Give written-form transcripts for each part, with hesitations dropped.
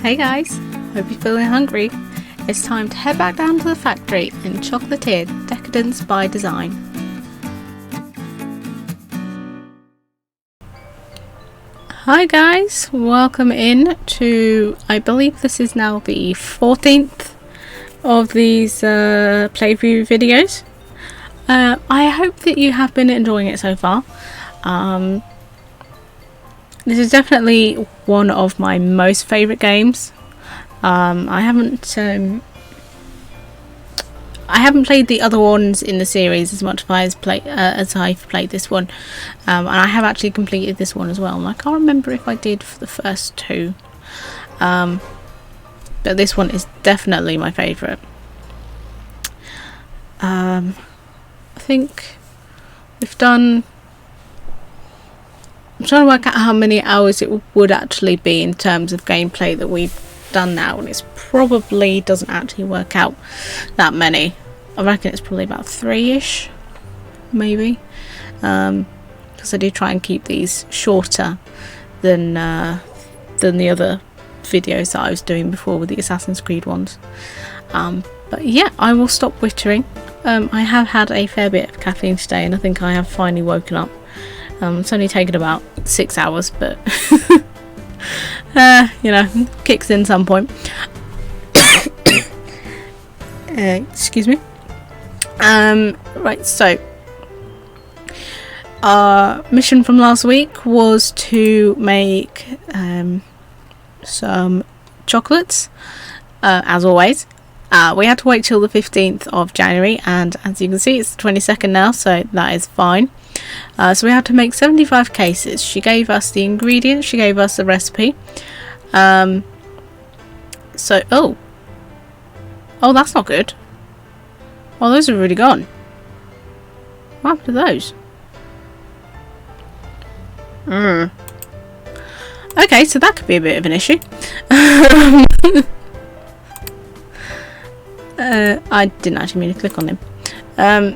Hey guys, hope you're feeling hungry. It's time to head back down to the factory in Chocolatier Decadence by Design. Hi guys, welcome in to, I believe this is now the 14th of these playthrough videos. I hope that you have been enjoying it so far. This is definitely one of my most favourite games. I haven't played the other ones in the series as much as I've played this one, and I have actually completed this one as well. And I can't remember if I did for the first two, but this one is definitely my favourite. I think we've done. I'm trying to work out how many hours it would actually be in terms of gameplay that we've done now, and it probably doesn't actually work out that many. I reckon it's probably about 3-ish, maybe, because I do try and keep these shorter than the other videos that I was doing before with the Assassin's Creed ones. But yeah, I will stop wittering. I have had a fair bit of caffeine today, and I think I have finally woken up. It's only taken about 6 hours, but you know, kicks in some point. Excuse me. Right, so our mission from last week was to make some chocolates, as always. We had to wait till the 15th of January, and as you can see, it's the 22nd now, so that is fine. So we had to make 75 cases. She gave us the ingredients, she gave us the recipe. Oh, that's not good. Oh, those are already gone. What happened to those? Okay, so that could be a bit of an issue. I didn't actually mean to click on them.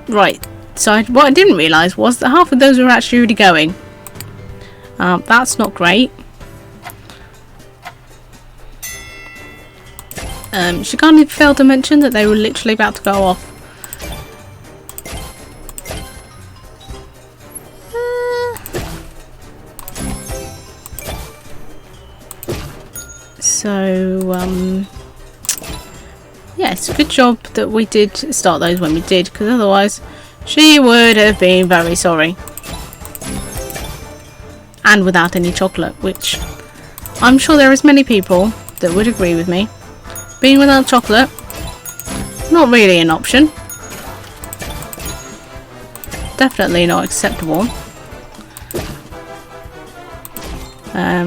Right. So what I didn't realise was that half of those were actually already going. That's not great. She kind of failed to mention that they were literally about to go off. Yes, good job that we did start those when we did, because otherwise she would have been very sorry. And without any chocolate, which I'm sure there is many people that would agree with me. Being without chocolate, not really an option. Definitely not acceptable.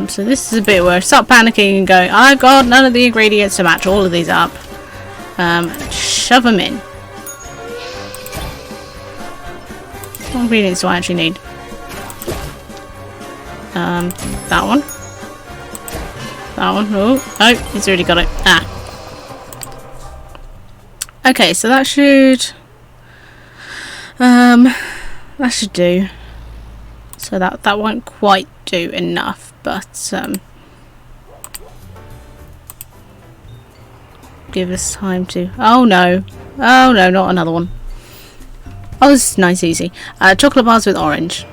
So this is a bit where I start panicking and going, I've got none of the ingredients to match all of these up. Shove them in. What ingredients do I actually need? That one. That one. Oh, he's already got it. Okay, so that should do. So that won't quite do enough, but give us time to. Oh no, not another one. Oh, this is nice, easy. Chocolate bars with orange.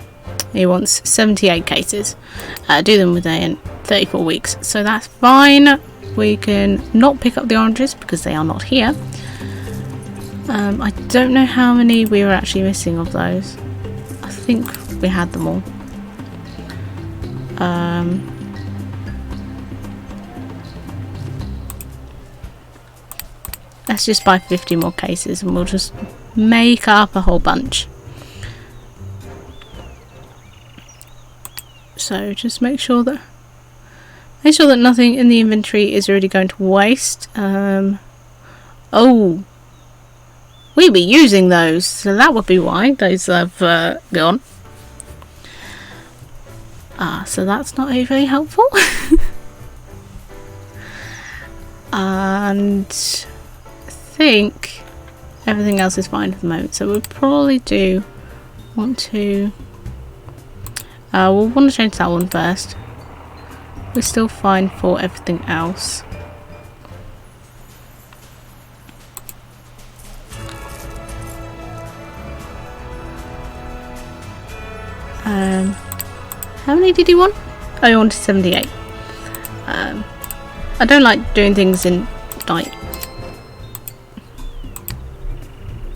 He wants 78 cases. Do them within 34 weeks. So that's fine. We can not pick up the oranges because they are not here. I don't know how many we were actually missing of those. I think we had them all. Let's just buy 50 more cases and we'll just make up a whole bunch. So just make sure that nothing in the inventory is really going to waste. Oh, we'll be using those, so that would be why those have gone. So that's not very helpful. And I think everything else is fine for the moment, so we'll probably do want to we'll want to change that one first. we're still fine for everything else. How many did you want? Oh, you wanted 78. I don't like doing things in like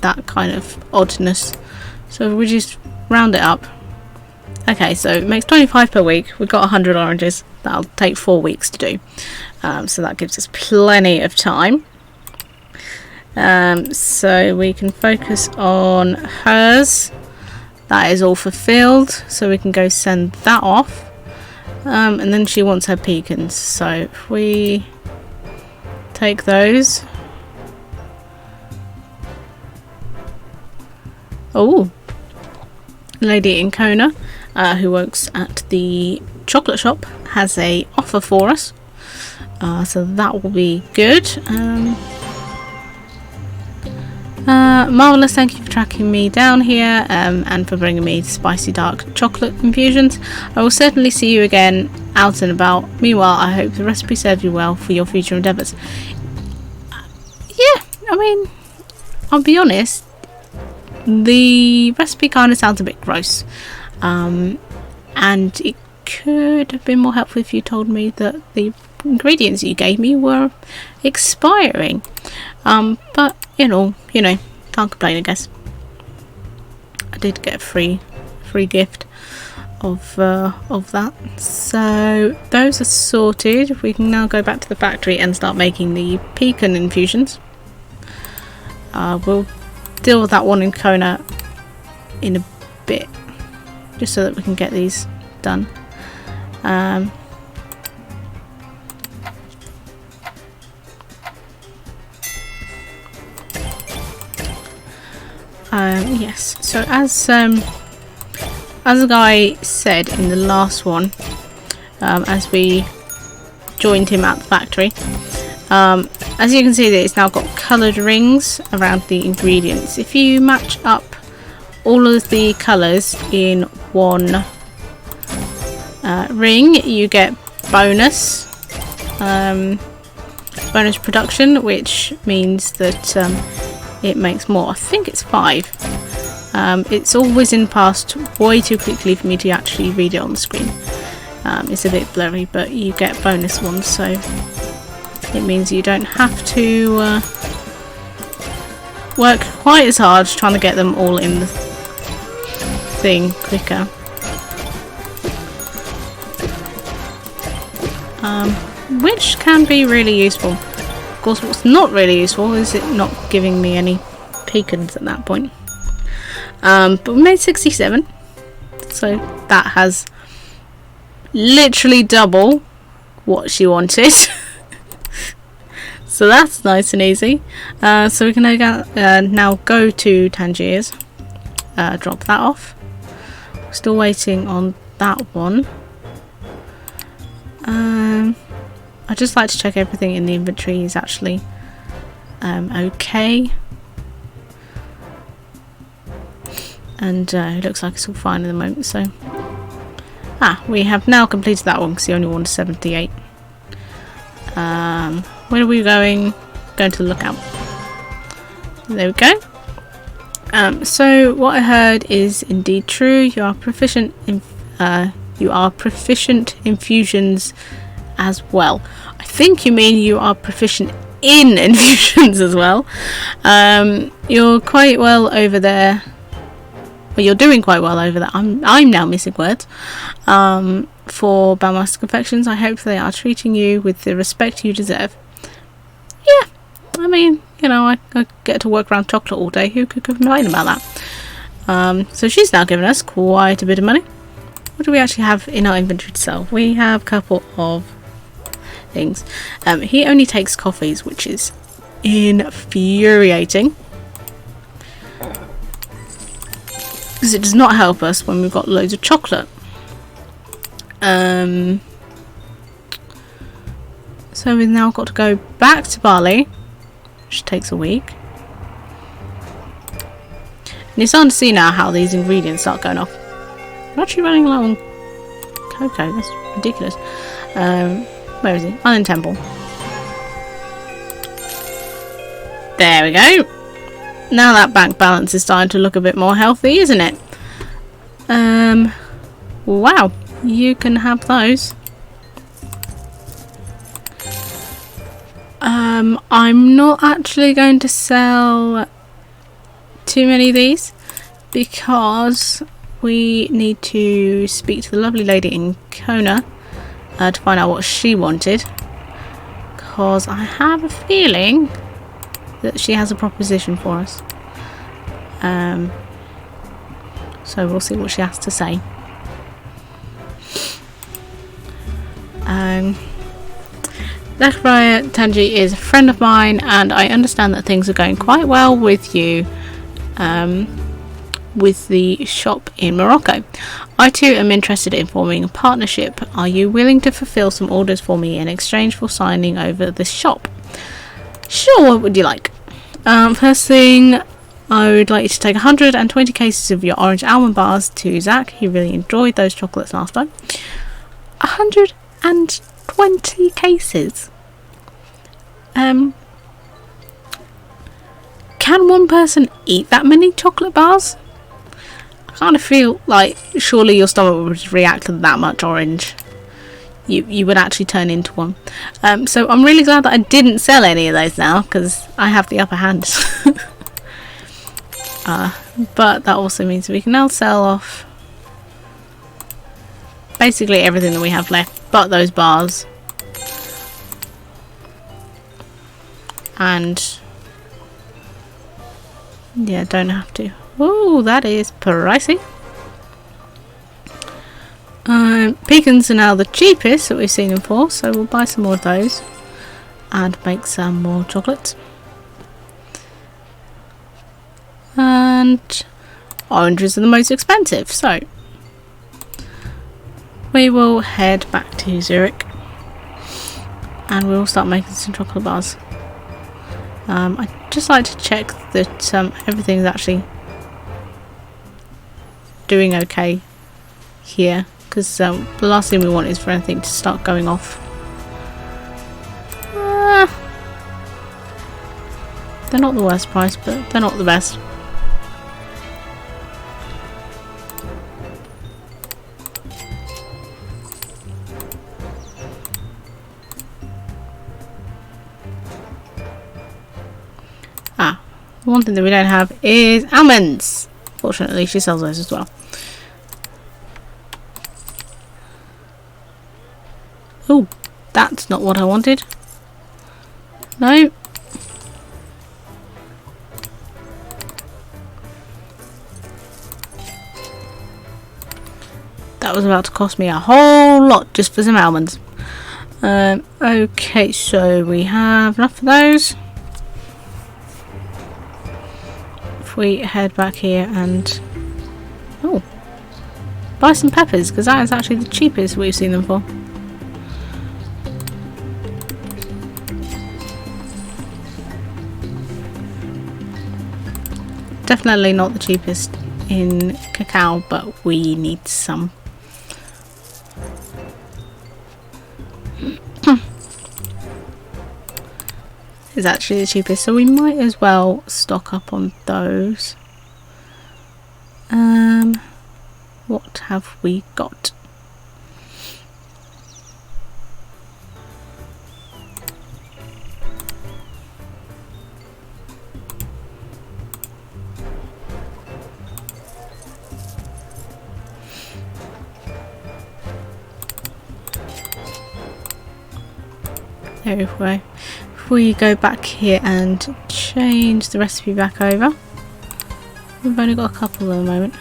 that kind of oddness, so we just round it up. Okay, so it makes 25 per week. We've got 100 oranges. That'll take 4 weeks to do, so that gives us plenty of time. So we can focus on hers. That is all fulfilled, so we can go send that off. And then she wants her pecans, so if we take those. Oh, lady in Kona, who works at the chocolate shop, has a offer for us, so that will be good. Marvellous, thank you for tracking me down here, and for bringing me spicy dark chocolate infusions. I will certainly see you again out and about. Meanwhile, I hope the recipe serves you well for your future endeavours. Yeah, I mean, I'll be honest, the recipe kind of sounds a bit gross, and it could have been more helpful if you told me that the ingredients you gave me were expiring. But you know, can't complain, I guess. I did get a free gift of that, so those are sorted. We can now go back to the factory and start making the pecan infusions. We'll deal with that one in Kona in a bit, just so that we can get these done. Yes, so as the guy said in the last one, as we joined him at the factory, as you can see that it's now got coloured rings around the ingredients. If you match up all of the colours in one ring, you get bonus production, which means that it makes more. I think it's 5. It's all whizzing past way too quickly for me to actually read it on the screen. It's a bit blurry, but you get bonus ones, so it means you don't have to work quite as hard trying to get them all in the thing quicker. Which can be really useful. Of course, what's not really useful is it not giving me any pecans at that point. But we made 67, so that has literally double what she wanted. So that's nice and easy. So we can now go to Tangier's, drop that off. We're still waiting on that one. I'd just like to check everything in the inventory is actually okay. And it looks like it's all fine at the moment, so... we have now completed that one because he only wanted 78. Where are we going? Going to the lookout. There we go. So what I heard is indeed true. You are proficient in infusions as well. I think you mean you are proficient in infusions as well. You're quite well over there. Well, you're doing quite well over there. I'm now missing words. For Bowmaster Confections, I hope they are treating you with the respect you deserve. Yeah, I mean, I get to work around chocolate all day. Who could complain about that? So she's now given us quite a bit of money. What do we actually have in our inventory to sell? We have a couple of things. He only takes coffees, which is infuriating, because it does not help us when we've got loads of chocolate. So we've now got to go back to Bali, which takes a week. And you're starting to see now how these ingredients start going off. We're actually running low on Cocoa. That's ridiculous. Where is he? Island Temple. There we go. Now that bank balance is starting to look a bit more healthy, isn't it? Wow. You can have those. I'm not actually going to sell too many of these because we need to speak to the lovely lady in Kona to find out what she wanted, because I have a feeling that she has a proposition for us. So we'll see what she has to say. Zachariah Tanji is a friend of mine, and I understand that things are going quite well with you with the shop in Morocco. I too am interested in forming a partnership. Are you willing to fulfill some orders for me in exchange for signing over this shop? Sure, what would you like? First thing, I would like you to take 120 cases of your orange almond bars to Zach. He really enjoyed those chocolates last time. 120 cases. Can one person eat that many chocolate bars? I kind of feel like surely your stomach would react to that much orange. You would actually turn into one. So I'm really glad that I didn't sell any of those now, because I have the upper hand. But that also means we can now sell off basically everything that we have left but those bars. And yeah, don't have to. Oh, that is pricey. Pecans are now the cheapest that we've seen them for, so we'll buy some more of those and make some more chocolates. And oranges are the most expensive, so we will head back to Zurich and we'll start making some chocolate bars. I'd just like to check that everything's actually doing okay here, because the last thing we want is for anything to start going off. They're not the worst price, but they're not the best. One thing that we don't have is almonds. Fortunately, she sells those as well. Oh, that's not what I wanted. No. That was about to cost me a whole lot just for some almonds. Okay, so we have enough of those. If we head back here and buy some peppers, because that is actually the cheapest we've seen them for. Definitely not the cheapest in cacao, but we need some. Is actually the cheapest, so we might as well stock up on those. What have we got? There we go. If we go back here and change the recipe back over, we've only got a couple at the moment.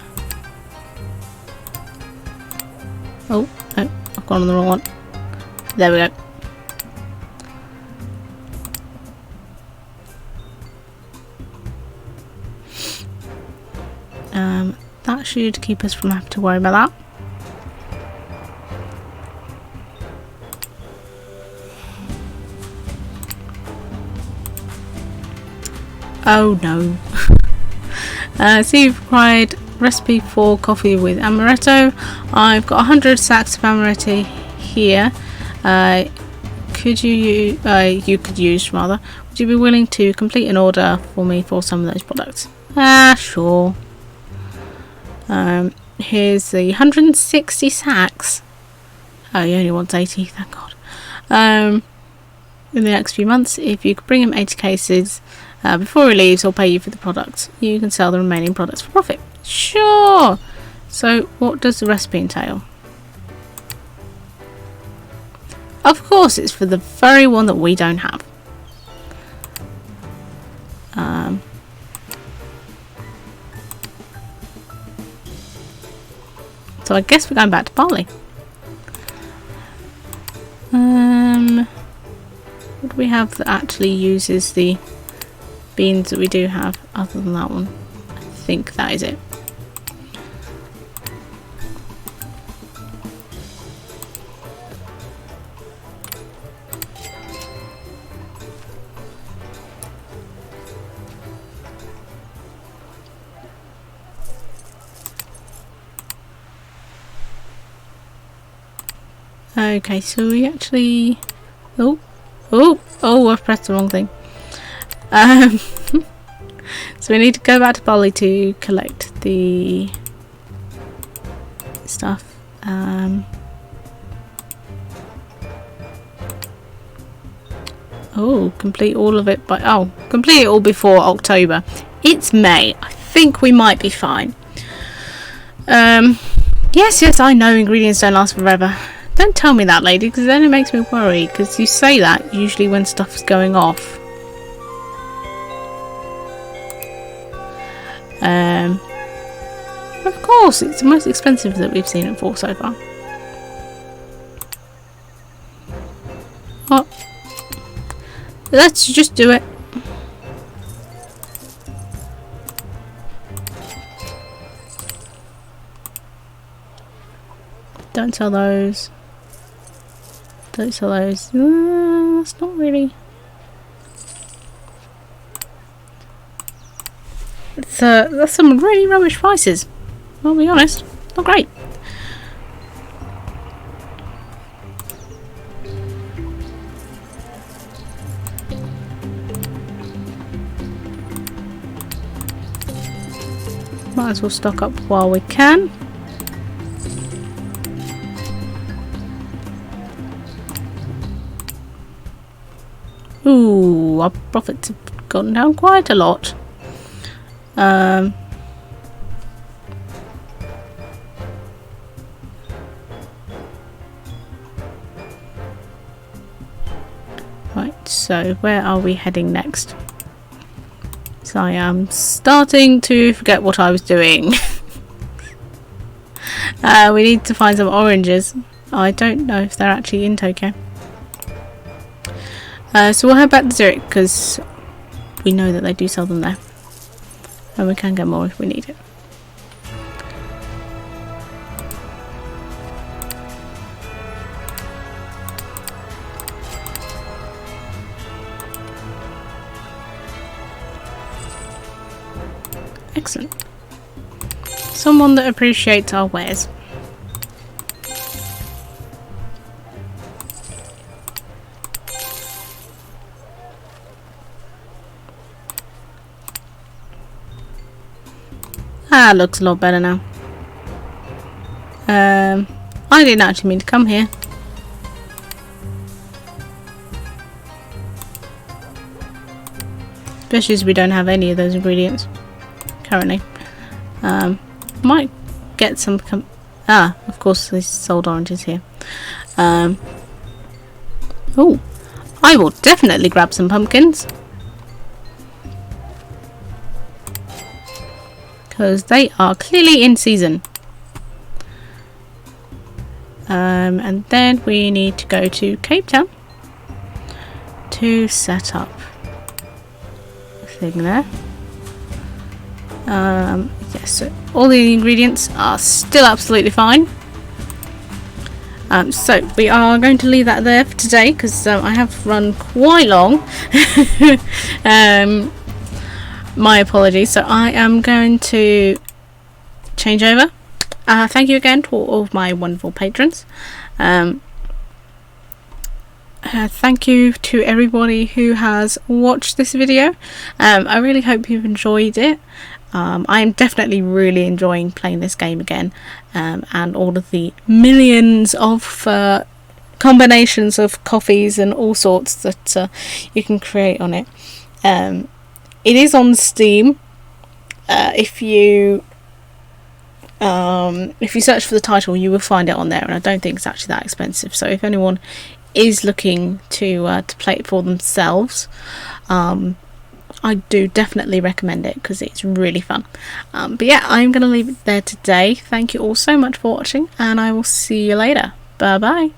Oh, no, I've gone on the wrong one. There we go. That should keep us from having to worry about that. Oh no. So you've acquired recipe for coffee with amaretto. I've got 100 sacks of amaretto here. Could you could use rather. Would you be willing to complete an order for me for some of those products? Sure. Here's the 160 sacks. Oh, he only wants 80, thank God. In the next few months, if you could bring him 80 cases before he leaves, I'll pay you for the products. You can sell the remaining products for profit. Sure! So, what does the recipe entail? Of course, it's for the very one that we don't have. So I guess we're going back to barley. What do we have that actually uses the beans that we do have other than that one? I think that is it. Okay, so we actually... I've pressed the wrong thing. So we need to go back to barley to collect the stuff. Complete all of it by... complete it all before October. It's May. I think we might be fine. Yes, I know ingredients don't last forever. Don't tell me that, lady, because then it makes me worry, because you say that usually when stuff's going off. Of course, it's the most expensive that we've seen it for so far. Oh. Let's just do it. Don't sell those. Don't sell those. That's not really... That's some really rubbish prices. I'll be honest. Not great. Might as well stock up while we can. Ooh, our profits have gone down quite a lot. Right, so where are we heading next? So I am starting to forget what I was doing. We need to find some oranges. I don't know if they're actually in Tokyo. So we'll head back to Zurich because we know that they do sell them there. And we can get more if we need it. Excellent. Someone that appreciates our wares. Looks a lot better now. I didn't actually mean to come here. Especially as we don't have any of those ingredients currently. Might get some... of course they sold oranges here. I will definitely grab some pumpkins. Because they are clearly in season. And then we need to go to Cape Town to set up a thing there. Yes, so all the ingredients are still absolutely fine. So we are going to leave that there for today because I have run quite long. My apologies. So I am going to changeover. Thank you again to all of my wonderful patrons. Thank you to everybody who has watched this video. I really hope you've enjoyed it. I am definitely really enjoying playing this game again, and all of the millions of combinations of coffees and all sorts that you can create on it. It is on Steam. If you search for the title, you will find it on there, and I don't think it's actually that expensive. So if anyone is looking to play it for themselves, I do definitely recommend it because it's really fun. But yeah, I'm going to leave it there today. Thank you all so much for watching, and I will see you later. Bye bye.